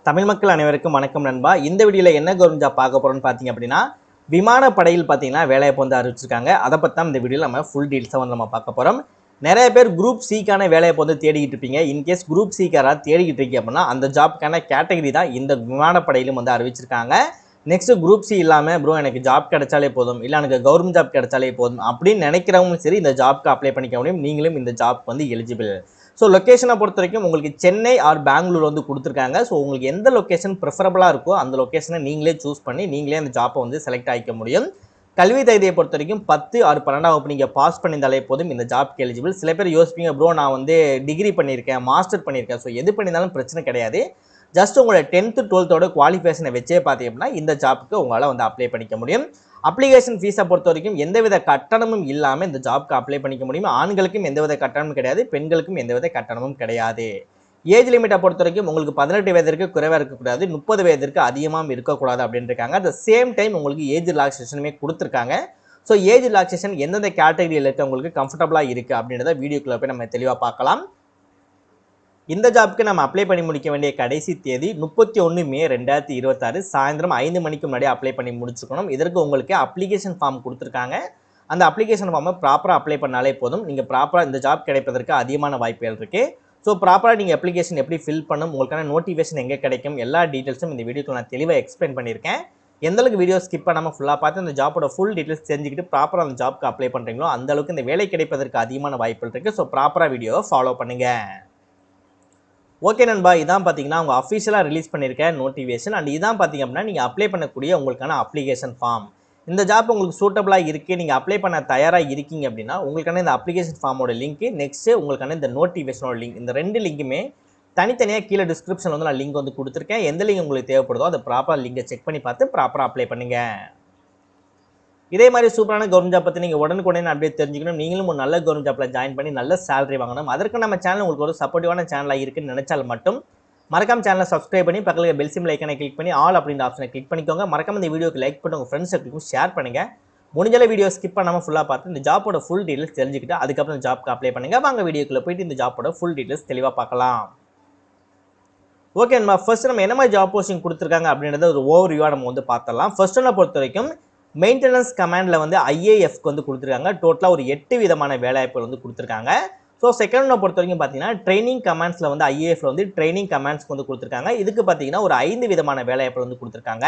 தமிழ் மக்கள் அனைவருக்கும் வணக்கம் நண்பா. இந்த வீடியோவில் என்ன கவர்மெண்ட் ஜாப் பார்க்க போகிறோம்னு பார்த்தீங்க அப்படின்னா, விமானப்படையில் பார்த்தீங்கன்னா வேலைவாய்ப்பு வந்து அறிவிச்சிருக்காங்க. அதை பற்றி தான் இந்த வீடியோவில் நம்ம ஃபுல் டீட்டெயில்ஸாக வந்து நம்ம பார்க்க போகிறோம். நிறைய பேர் குரூப் சிக்கான வேலைவாய்ப்பு வந்து தேடிக்கிட்டு இருப்பீங்க. இன்கேஸ் குரூப் சிக்காராக தேடிக்கிட்டு இருக்கீங்க அப்படின்னா அந்த ஜாப்புக்கான கேட்டகரி தான் இந்த விமானப்படையிலும் வந்து அறிவிச்சிருக்காங்க. நெக்ஸ்ட் குரூப் சி இல்லாமல் ப்ரோ எனக்கு ஜாப் கிடைச்சாலே போதும், இல்லை எனக்கு கவர்மெண்ட் ஜாப் கிடைச்சாலே போதும் அப்படின்னு நினைக்கிறவங்களும் சரி இந்த ஜாப்க்கு அப்ளை பண்ணிக்க முடியும். நீங்களும் இந்த ஜாப் வந்து எலிஜிபிள். ஸோ லொக்கேஷனை பொறுத்த வரைக்கும் உங்களுக்கு சென்னை ஆர் பெங்களூர் வந்து கொடுத்துருக்காங்க. ஸோ உங்களுக்கு எந்த லொக்கேஷன் ப்ரிஃபரபுளாக இருக்கோ அந்த லொக்கேஷனை நீங்களே சூஸ் பண்ணி நீங்களே அந்த ஜாப்பை வந்து செலக்ட் ஆகிக்க முடியும். கல்வி தகுதியை பொறுத்த வரைக்கும் 10 ஆர் 12ஆம் வகுப்பு நீங்கள் பாஸ் பண்ணியிருந்தாலே போதும் இந்த ஜாப்க்கு எலிஜிபிள். சில பேர் யோசிப்பீங்க ப்ரோ நான் வந்து டிகிரி பண்ணியிருக்கேன், மாஸ்டர் பண்ணியிருக்கேன், ஸோ எது பண்ணியிருந்தாலும் பிரச்சனை கிடையாது. ஜஸ்ட் உங்களோட 10th 12th குவாலிஃபிகேஷனை வச்சே பார்த்தீங்க அப்படின்னா இந்த ஜாப்புக்கு உங்களால் வந்து அப்ளை பண்ணிக்க முடியும். அப்ளிகேஷன் ஃபீஸை பொறுத்த வரைக்கும் எந்தவித கட்டணமும் இல்லாமல் இந்த ஜாப்க்கு அப்ளை பண்ணிக்க முடியும். ஆண்களுக்கும் எந்தவித கட்டணமும் கிடையாது, பெண்களுக்கும் எந்தவித கட்டணமும் கிடையாது. ஏஜ் லிமிட்டை பொறுத்த வரைக்கும் உங்களுக்கு 18 வயதிற்கு குறைவாக இருக்கக்கூடாது, 30 வயதிற்கு அதிகமாகவும் இருக்கக்கூடாது அப்படின்னு இருக்காங்க. அட் த சேம் டைம் உங்களுக்கு ஏஜ் ரிலாக்ஸேஷனுமே கொடுத்துருக்காங்க. ஸோ ஏஜ் ரிலாக்ஸேஷன் எந்தெந்த கேட்டகரியில் இருக்க உங்களுக்கு கம்ஃபர்டபுளாக இருக்குது அப்படின்றத வீடியோக்குள்ளே போய் நம்ம தெளிவாக பார்க்கலாம். இந்த ஜாப்க்கு நம்ம அப்ளை பண்ணி முடிக்க வேண்டிய கடைசி தேதி 31 மே 2026 சாயந்தரம் 5 மணிக்கு முன்னாடி அப்ளை பண்ணி முடிச்சுக்கணும். இதற்கு உங்களுக்கு அப்ளிகேஷன் ஃபார்ம் கொடுத்துருக்காங்க. அந்த அப்ளிகேஷன் ஃபார்மை ப்ராப்பராக அப்ளை பண்ணாலே போதும். நீங்கள் ப்ராப்பராக இந்த ஜாப் கிடைப்பதற்கு அதிகமான வாய்ப்புகள் இருக்குது. ஸோ ப்ராப்பராக நீங்கள் அப்ளிகேஷன் எப்படி ஃபில் பண்ணும், உங்களுக்கான நோட்டிஃபிகேஷன் எங்கே கிடைக்கும், எல்லா டீட்டெயில்ஸும் இந்த வீடியோக்கு நான் தெளிவாக எக்ஸ்பிளைன் பண்ணியிருக்கேன். எந்தளவுக்கு வீடியோ ஸ்கிப் பண்ணாமல் ஃபுல்லாக பார்த்து அந்த ஜாப்போட ஃபுல் டீட்டெயில்ஸ் தெரிஞ்சுக்கிட்டு ப்ராப்பராக அந்த ஜாப்க்கு அப்ளை பண்ணுறீங்களோ அந்தளவுக்கு இந்த வேலை கிடைப்பதற்கு அதிகமான வாய்ப்புகள் இருக்குது. ஸோ ப்ராப்பராக வீடியோவை ஃபாலோ பண்ணுங்கள். ஓகே நண்பா, இதான் பார்த்தீங்கன்னா அவங்க அஃபிஷியலாக ரிலீஸ் பண்ணியிருக்க நோட்டிஃபிகேஷன். அண்ட் இதான் பார்த்தீங்க அப்படின்னா நீங்கள் அப்ளை பண்ணக்கூடிய உங்களுக்கான அப்ளிகேஷன் ஃபார்ம். இந்த ஜாப் உங்களுக்கு சூட்டபுளாக இருக்குது, நீங்கள் அப்ளை பண்ண தயாராக இருக்கீங்க அப்படின்னா உங்களுக்கான இந்த அப்ளிகேஷன் ஃபார்மோட லிங்க், நெக்ஸ்ட்டு உங்களுக்கான இந்த நோட்டிஃபிகேஷனோட லிங்க், இந்த 2 லிங்க்குமே தனித்தனியாக கீழே டிஸ்கிரிப்ஷனில் வந்து நான் லிங்க் வந்து கொடுத்துருக்கேன். எந்த லிங்க் உங்களுக்கு தேவைப்படுதோ அதை ப்ராப்பராக லிங்கை செக் பண்ணி பார்த்து ப்ராப்பராக அப்ளை பண்ணுங்கள். இதே மாதிரி சூப்பரான கவர்மெண்ட் ஜாப் பற்றி நீங்கள் உடனுக்குடனே அப்டேட் தெரிஞ்சுக்கணும், நீங்களும் ஒரு நல்ல கவர்மெண்ட் ஜாப்பில் ஜாயின் பண்ணி நல்ல சேலரி வாங்கணும். அதற்கு நம்ம சேனல் உங்களுக்கு ஒரு சப்போர்ட்டிவான சேனலாக இருக்குன்னு நினைச்சால் மட்டும் மறக்காம சேனலை சப்ஸ்கிரைப் பண்ணி பக்கத்தில் பெல் சிம்பிள் ஐக்கனை கிளிக் பண்ணி ஆல் அப்படின்ற ஆப்ஷனை கிளிக் பண்ணிக்கோங்க. மறக்காம இந்த வீடியோக்கு லைக் பண்ணி உங்கள் ஃப்ரெண்ட்ஸுக்கும் ஷேர் பண்ணுங்கள். முடிஞ்சளவு வீடியோ ஸ்கிப் பண்ணாமல் ஃபுல்லாக பார்த்து இந்த ஜாப்போட ஃபுல் டீட்டெயில்ஸ் தெரிஞ்சுக்கிட்டு அதுக்கப்புறம் இந்த ஜாப்க்கு அப்ளை பண்ணுங்கள். வாங்க வீடியோக்குள்ளே போயிட்டு இந்த ஜாப்போட ஃபுல் டீட்டெயில்ஸ் தெளிவாக பார்க்கலாம். ஓகே நம்ம ஃபர்ஸ்ட் நம்ம என்ன மாதிரி ஜாப் போஸ்டிங் கொடுத்துருக்காங்க அப்படின்றத ஒரு ஓவர்வியூவாக நம்ம வந்து பார்த்தலாம். ஃபர்ஸ்ட் ஒன்னை பொறுத்த வரைக்கும் மெயின்டெனன்ஸ் கமாண்டில் வந்து ஐஏஎஃப்க்கு வந்து கொடுத்துருக்காங்க. டோட்டலாக ஒரு 8 விதமான வேலைவாய்ப்புகள் வந்து கொடுத்துருக்காங்க. ஸோ செகண்ட் ஒன்னை பொறுத்த வரைக்கும் பார்த்தீங்கன்னா ட்ரைனிங் கமாண்ட்ஸில் வந்து ஐஏஎஃப்ல வந்து ட்ரைனிங் கமாண்ட்ஸ்க்கு வந்து கொடுத்துருக்காங்க. இதுக்கு பார்த்தீங்கன்னா ஒரு 5 விதமான வேலைவாய்ப்புகள் வந்து கொடுத்துருக்காங்க.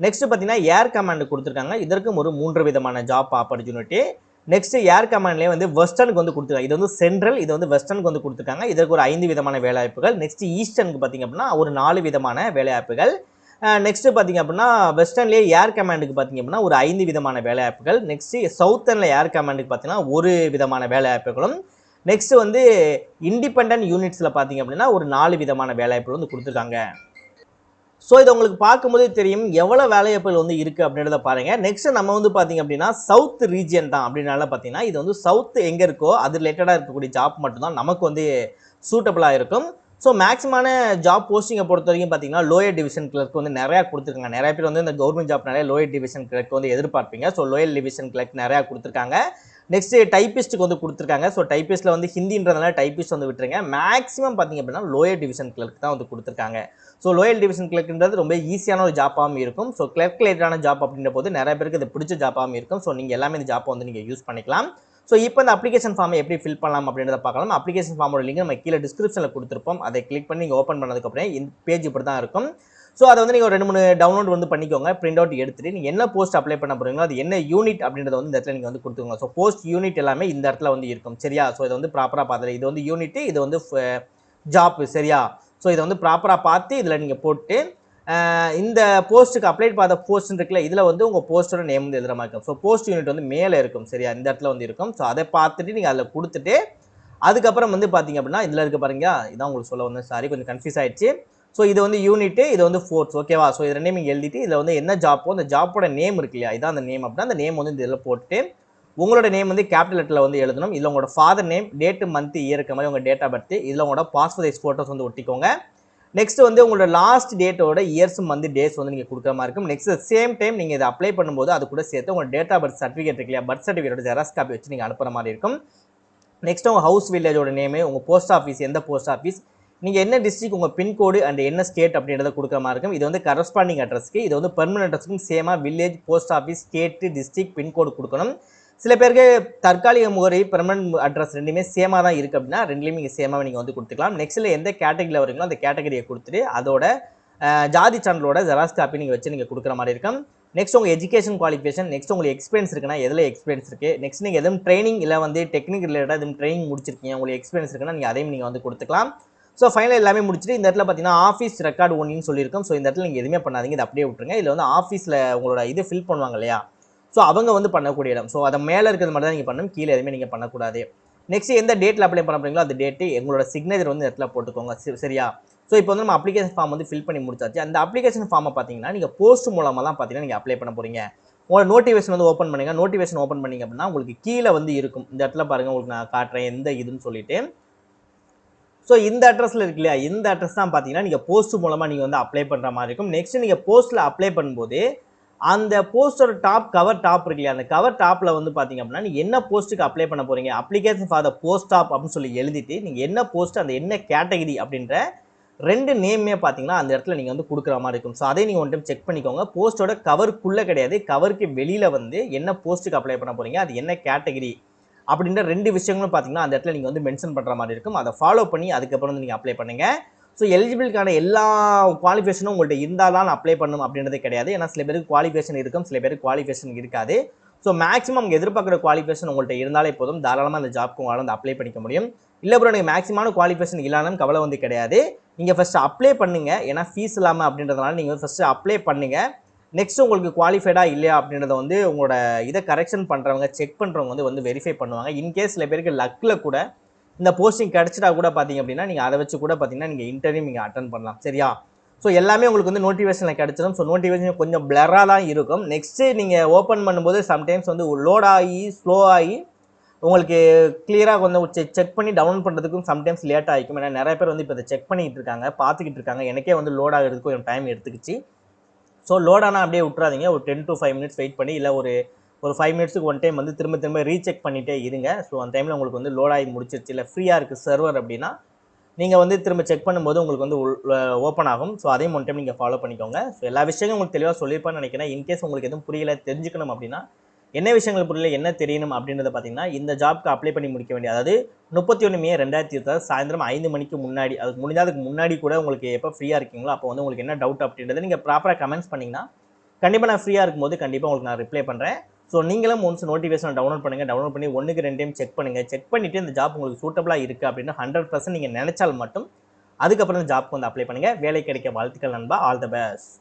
நெக்ஸ்ட் பார்த்தீங்கன்னா ஏர் கமாண்ட் கொடுத்துருக்காங்க. இதற்கும் ஒரு 3 விதமான ஜாப் ஆப்பர்ச்சுனிட்டி. நெக்ஸ்ட் ஏர் கமாண்ட்லேயே வந்து வெஸ்டர்னுக்கு வந்து கொடுத்துருக்காங்க. இது வந்து சென்ட்ரல், இது வந்து வெஸ்டர்னுக்கு வந்து கொடுத்துருக்காங்க. இதற்கு ஒரு 5 விதமான வேலைவாய்ப்புகள். நெக்ஸ்ட் ஈஸ்டர்னுக்கு பார்த்தீங்க அப்படின்னா ஒரு 4 விதமான வேலைவாய்ப்புகள். நெக்ஸ்ட் பார்த்தீங்க அப்படின்னா வெஸ்டர்ன்லேயே ஏர் கமாண்டுக்கு பார்த்தீங்க அப்படின்னா ஒரு 5 விதமான வேலைவாய்ப்புகள். நெக்ஸ்ட் சவுத்தர்னில் ஏர் கமாண்டுக்கு பார்த்தீங்கன்னா ஒரு விதமான வேலைவாய்ப்புகளும். நெக்ஸ்ட் வந்து இண்டிபெண்டன்ட் யூனிட்ஸில் பார்த்தீங்க அப்படின்னா ஒரு 4 விதமான வேலைவாய்ப்புகள் வந்து கொடுத்துருக்காங்க. ஸோ இதை உங்களுக்கு பார்க்கும்போதே தெரியும் எவ்வளோ வேலைவாய்ப்புகள் வந்து இருக்குது அப்படின்றத பாருங்கள். நெக்ஸ்ட் நம்ம வந்து பார்த்தீங்க அப்படின்னா சவுத் ரீஜியன் தான் அப்படின்னால பார்த்தீங்கன்னா இது வந்து சவுத் எங்கே இருக்கோ அது ரிலேட்டடாக இருக்கக்கூடிய ஜாப் மட்டும்தான் நமக்கு வந்து சூட்டபுளாக இருக்கும். ஸோ மேக்ஸிமான ஜாப் போஸ்டிங்கை பொறுத்த வரைக்கும் பார்த்தீங்கன்னா லோயர் டிவிஷன் கிளர்க் வந்து நிறையா கொடுத்துருக்காங்க. நிறைய பேர் வந்து இந்த கவர்மெண்ட் ஜாப் நிறைய லோயர் டிவிஷன் கிளர்க் வந்து எதிர்பார்ப்பீங்க. ஸோ லோயர் டிவிஷன் கிளர்க் நிறையா கொடுத்துருக்காங்க. நெக்ஸ்ட் டைப்பிஸ்ட்டுக்கு வந்து கொடுத்துருக்காங்க. ஸோ டைப்பிஸ்ட்டில் வந்து ஹிந்தின்றதுனால டைப்பிஸ்ட் வந்து விட்டுருங்க. மேக்ஸிமம் பார்த்தீங்க அப்படின்னா லோயர் டிவிஷன் கிளர்க் தான் வந்து கொடுத்துருக்காங்க. ஸோ லோயர் டிவிஷன் கிளர்க்ன்றது ரொம்ப ஈஸியான ஒரு ஜாப்பாகவும் இருக்கும். ஸோ கிளர்க் ரிலேட்டடான ஜாப் அப்படின்ற போது நிறைய பேருக்கு இது பிடிச்ச ஜாப்பாகவும் இருக்கும். ஸோ நீங்கள் எல்லாமே இந்த ஜாப்பை வந்து நீங்கள் யூஸ் பண்ணிக்கலாம். ஸோ இப்போ இந்த அப்ளிகேஷன் ஃபார்மை எப்படி ஃபில் பண்ணலாம் அப்படின்றத பார்க்கலாம். அப்ளிகேஷன் ஃபார்மோட லிங்க் நம்ம கீழே டிஸ்கிரிப்ஷனில் கொடுத்துருப்போம். அதை கிளிக் பண்ணி நீங்கள் ஓப்பன் பண்ணதுக்கப்புறம் இந்த பேஜ் இப்படி தான் இருக்கும். ஸோ அதை வந்து நீங்கள் ஒரு 2-3 டவுன்லோட் வந்து பண்ணிக்கோங்க. பிரிண்ட் அவுட் எடுத்துகிட்டு நீங்கள் என்ன போஸ்ட் அப்ளை பண்ண போகிறீங்களோ அது என்ன யூனிட் அப்படின்றத வந்து இந்த இடத்துல நீங்கள் வந்து கொடுத்துக்கோங்க. ஸோ போஸ்ட் யூனிட் எல்லாமே இந்த இடத்துல வந்து இருக்கும் சரியா. ஸோ இதை வந்து ப்ராப்பராக பார்த்துட்டு இது வந்து யூனிட், இது வந்து ஜாப் சரியா. ஸோ இதை வந்து ப்ராப்பராக பார்த்து இதில் நீங்கள் போட்டு இந்த போஸ்ட்டுக்கு அப்ளை பார்த்த போஸ்ட் இருக்குல்ல இதில் வந்து உங்கள் போஸ்ட்டோட நேம் வந்து எழுதுற மாதிரி இருக்கும். ஸோ போஸ்ட் யூனிட் வந்து மேலே இருக்கும் சரியா, இந்த இடத்துல வந்து இருக்கும். ஸோ அதை பார்த்துட்டு நீங்கள் அதில் கொடுத்துட்டு அதுக்கப்புறம் வந்து பார்த்தீங்க அப்படின்னா இதில் இருக்க பாருங்க, இதான் உங்களுக்கு சொல்ல வந்து சாரி கொஞ்சம் கன்ஃபியூஸ் ஆயிடுச்சு. ஸோ இது வந்து யூனிட்டு, இது வந்து ஃபோர்ஸ் ஓகேவா. ஸோ இது ரெண்டையும் நீங்கள் எழுதிட்டு இதில் வந்து என்ன ஜாப்போ அந்த ஜாப்போட நேம் இருக்கு இல்லையா, இதான் அந்த நேம் அப்படின்னா அந்த நேம் வந்து இந்த இதில் போட்டு உங்களோட நேம் வந்து கேபிட்டல் லெட்டரில் வந்து எழுதணும். இதில் உங்களோட father name, date, month, year இருக்க மாதிரி உங்கள் டேட் ஆஃப் பர்த், இதில் உங்களோட பாஸ்போர்ட் சைஸ் ஃபோட்டோஸ் வந்து ஒட்டிக்கோங்க. நெக்ஸ்ட் வந்து உங்களோட லாஸ்ட் டேட்டோட இயர்ஸ் மந்த் டேஸ் வந்து நீங்கள் கொடுக்குற மாதிரி இருக்கும். நெக்ஸ்ட் சேம் டைம் நீங்கள் இதை அப்ளை பண்ணும்போது அது கூட சேர்த்து உங்கள் டேட் ஆஃப் பர்த் சர்டிஃபிகேட் இருக்கு இல்லையா, பர்த் சர்டிஃபிகேட்டோட ஜெராக்ஸ் காப்பி வச்சு நீங்கள் அனுப்புகிற மாதிரி இருக்கும். நெக்ஸ்ட் உங்கள் ஹவுஸ் வில்லேஜோட நேமு, உங்கள் போஸ்ட் ஆஃபீஸ் எந்த போஸ்ட் ஆஃபீஸ், நீங்கள் என்ன டிஸ்ட்ரிக் உங்கள் பின்கோடு அண்ட் என்ன ஸ்டேட் அப்படின்றத கொடுக்குற மாதிரி இருக்கும். இது வந்து கரஸ்பாண்டிங் அட்ரஸ்க்கு, இது வந்து பெர்மனன்ட் அட்ரஸ்க்கும் சேமாக village, post office, state, district, pincode கொடுக்கணும். சில பேருக்கு தற்காலிக முகவரி, பெர்மனன்ட் அட்ரஸ் ரெண்டுமே சேமாக தான் இருக்குது அப்படின்னா ரெண்டுலேயுமே நீங்கள் சேமாக நீங்கள் வந்து கொடுத்துக்கலாம். நெக்ஸ்ட்டில் எந்த கேட்டகரியில் வரீங்களோ அந்த கேட்டகரியை கொடுத்துட்டு அதோட ஜாதி சான்றோட ஜெராக்ஸ் காப்பி நீங்கள் வச்சு நீங்கள் கொடுக்குற மாதிரி இருக்கும். நெக்ஸ்ட் உங்கள் எஜுகேஷன் குவாலிஃபிகேஷன், நெக்ஸ்ட் உங்களுக்கு எக்ஸ்பீரியன்ஸ் இருக்குன்னா எதில் எக்ஸ்பீரியன்ஸ் இருக்குது, நெக்ஸ்ட் நீங்கள் எதுவும் ட்ரைனிங் இல்லை வந்து டெக்னிக் ரிலேட்டடாக எதுவும் ட்ரைனிங் முடிச்சிருக்கீங்க, உங்களுக்கு எக்ஸ்பீரியன்ஸ் இருக்குன்னா நீங்கள் அதையும் நீங்கள் வந்து கொடுத்துக்கலாம். ஸோ ஃபைனல் எல்லாமே முடிச்சுட்டு இந்த இடத்துல பார்த்தீங்கன்னா ஆஃபீஸ் ரெக்கார்டு ஒன்றுன்னு சொல்லியிருக்கோம். ஸோ இந்த இடத்துல நீங்கள் எதுவுமே பண்ணாதீங்க, இதை அப்படியே விட்டுருங்க. இதில் வந்து ஆஃபீஸில் உங்களோட இது ஃபில் பண்ணுவாங்க இல்லையா, ஸோ அவங்க வந்து பண்ணக்கூடிய இடம். ஸோ அதை மேலே இருக்கிறது மட்டும் தான் நீங்கள் பண்ணணும், கீழே எதுவுமே நீங்கள் பண்ணக்கூடாது. நெக்ஸ்ட் எந்த டேட்டில் அப்ளை பண்ண போறீங்களோ அந்த டேட்டு எங்களோட சிக்னேச்சர் வந்து இடத்துல போட்டுக்கோங்க, சரியா? ஸோ இப்போ வந்து நம்ம அப்ளிகேஷன் ஃபார்ம் வந்து ஃபில் பண்ணி முடிச்சாச்சு. அந்த அப்ளிகேஷன் ஃபார்மை பார்த்தீங்கன்னா நீங்கள் போஸ்ட் மூலமாக தான் பார்த்தீங்கன்னா நீங்கள் அப்ளை பண்ண போகிறீங்க. உங்களோட நோட்டிஃபிகேஷன் வந்து ஓப்பன் பண்ணுங்கள். நோட்டிஃபிகேஷன் ஓப்பன் பண்ணிங்க அப்படின்னா உங்களுக்கு கீழே வந்து இருக்கும். இந்த இடத்துல பாருங்கள், உங்களுக்கு நான் காட்டுறேன் எந்த இதுன்னு சொல்லிட்டு. ஸோ இந்த அட்ரஸில் இருக்கு இல்லையா, இந்த அட்ரஸ் தான் பார்த்தீங்கன்னா நீங்கள் போஸ்ட் மூலமாக நீங்கள் வந்து அப்ளை பண்ணுற மாதிரி இருக்கும். நெக்ஸ்ட் நீங்கள் போஸ்ட்டில் அப்ளை பண்ணும்போது அந்த போஸ்டோட கவர் டாப் இருக்கு இல்லையா, அந்த கவர் டாப்பில் வந்து பார்த்தீங்க அப்படின்னா நீங்கள் என்ன போஸ்ட்டுக்கு அப்ளை பண்ண போகிறீங்க, application for the post top அப்படின்னு சொல்லி எழுதிட்டு நீங்கள் என்ன போஸ்ட் அந்த என்ன கேட்டகரி அப்படின்ற ரெண்டு நேமே பார்த்தீங்கன்னா அந்த இடத்துல நீங்கள் வந்து கொடுக்குற மாதிரி இருக்கும். ஸோ அதை நீங்கள் ஒன் டைம் செக் பண்ணிக்கோங்க. போஸ்ட்டோட கவருக்குள்ளே கிடையாது, கவருக்கு வெளியில் வந்து என்ன போஸ்ட்டுக்கு அப்ளை பண்ண போகிறீங்க, அது என்ன கேட்டகரி அப்படின்ற ரெண்டு விஷயங்களும் பார்த்தீங்கன்னா அந்த இடத்துல நீங்கள் வந்து மென்ஷன் பண்ணுற மாதிரி இருக்கும். அதை ஃபாலோ பண்ணி அதுக்கப்புறம் வந்து நீங்கள் அப்ளை பண்ணுங்கள். ஸோ எலிஜிபிலிட்டிக்கான எல்லா குவாலிஃபிகேஷனும் உங்கள்கிட்ட இருந்தால் தான் அப்ளை பண்ணணும் அப்படின்றது கிடையாது. ஏன்னா சில பேருக்கு குவாலிஃபிகேஷன் இருக்கும், சில பேருக்கு குவாலிஃபிகேஷன் இருக்காது. ஸோ மேக்ஸிமம் எதிர்பார்க்குற குவாலிஃபிகேஷன் உங்கள்கிட்ட இருந்தாலே போதும், தாராளமாக அந்த ஜாப்க்கு உங்களால் வந்து அப்ளை பண்ணிக்க முடியும். இல்லை ப்ரோ நீங்கள் மேக்ஸிமான குவாலிஃபிகேஷன் இல்லாமல் கவலை வந்து கிடையாது. நீங்கள் ஃபஸ்ட்டு அப்ளை பண்ணுங்கள், ஏன்னா ஃபீஸ் இல்லாமல் அப்படின்றதுனால நீங்கள் ஃபஸ்ட்டு அப்ளை பண்ணுங்கள். நெக்ஸ்ட் உங்களுக்கு குவாலிஃபைடாக இல்லையா அப்படின்றத வந்து உங்களோட இதை கரெக்ஷன் பண்ணுறவங்க, செக் பண்ணுறவங்க வந்து வெரிஃபை பண்ணுவாங்க. இன்கேஸ் சில பேருக்கு லக்கில் கூட இந்த போஸ்டிங் கிடச்சிட்டா கூட பார்த்தீங்க அப்படின்னா நீங்கள் அதை வச்சு கூட பார்த்தீங்கன்னா நீங்கள் இன்டர்வியூ நீங்கள் அட்டன் பண்ணலாம், சரியா? ஸோ எல்லாமே உங்களுக்கு வந்து நோட்டிஃபிகேஷனில் கிடச்சிடும். ஸோ நோட்டிஃபிகேஷன் கொஞ்சம் பிளராக தான் இருக்கும். நெக்ஸ்ட்டு நீங்கள் ஓப்பன் பண்ணும்போது சம்டைம்ஸ் வந்து லோட் ஆகி ஸ்லோ ஆகி உங்களுக்கு கிளியராக கொஞ்சம் செக் பண்ணி டவுன்லோட் பண்ணுறதுக்கும் சம்டைம்ஸ் லேட் ஆகிக்கும். ஏன்னா நிறைய பேர் வந்து இப்போ இதை செக் பண்ணிகிட்டு இருக்காங்க, பார்த்துக்கிட்டு இருக்காங்க. எனக்கே வந்து லோட் ஆகிறதுக்கு கொஞ்சம் டைம் எடுத்துக்கிச்சு. ஸோ லோட் ஆனால் அப்படியே விட்றாதீங்க. ஒரு 10 to 5 மினிட்ஸ் வெயிட் பண்ணி, இல்லை ஒரு 5 மினிட்ஸுக்கு ஒன் டைம் வந்து திரும்ப ரீசெக் பண்ணிகிட்டே இருங்க. ஸோ அந்த டைமில் உங்களுக்கு வந்து லோட் ஆகி முடிச்சிருச்சு, இல்லை ஃப்ரீயாக இருக்குது சர்வர் அப்படின்னா நீங்கள் வந்து திரும்ப செக் பண்ணும்போது உங்களுக்கு வந்து ஓப்பன் ஆகும். ஸோ அதையும் ஒன் டைம் நீங்கள் ஃபாலோ பண்ணிக்கோங்க. ஸோ எல்லா விஷயங்களும் உங்களுக்கு தெளிவாக சொல்லியிருப்பான்னு நினைக்கிறேன். இன்கேஸ் உங்களுக்கு எதுவும் புரியல, தெரிஞ்சுக்கணும் அப்படின்னா என்ன விஷயங்கள் புரியல, என்ன தெரியணும் அப்படின்றத பார்த்தீங்கன்னா இந்த ஜாப்க்கு அப்ளை பண்ணி முடிக்க வேண்டிய, அதாவது 31 மே 2020 சாயந்தரம் 5 மணிக்கு முன்னாடி, அதுக்கு முடிஞ்சால் அதுக்கு முன்னாடி கூட உங்களுக்கு எப்போ ஃப்ரீயாக இருக்கீங்களோ அப்போ வந்து உங்களுக்கு என்ன டவுட் அப்படின்றத நீங்கள் ப்ராப்பராக கமெண்ட்ஸ் பண்ணிங்கன்னா கண்டிப்பாக நான் ஃப்ரீயாக இருக்கும்போது கண்டிப்பாக உங்களுக்கு நான் ரிப்ளை பண்ணுறேன். ஸோ நீங்களும் ஒன்ஸ் நோட்டிஃபிகேஷன் டவுன்லோட் பண்ணுங்கள். டவுன்லோட் பண்ணி 1க்கு 2 டைம் செக் பண்ணுங்கள். செக் பண்ணிவிட்டு இந்த ஜாப் உங்களுக்கு சூட்டபிளாக இருக்குது அப்படின்னு 100% நீங்கள் நினைச்சால் மட்டும் அதுக்கப்புறம் இந்த ஜாப்க்கு வந்து அப்ளை பண்ணுங்கள். வேலை கிடைக்க வாழ்த்துக்கள் நண்பா. All the best.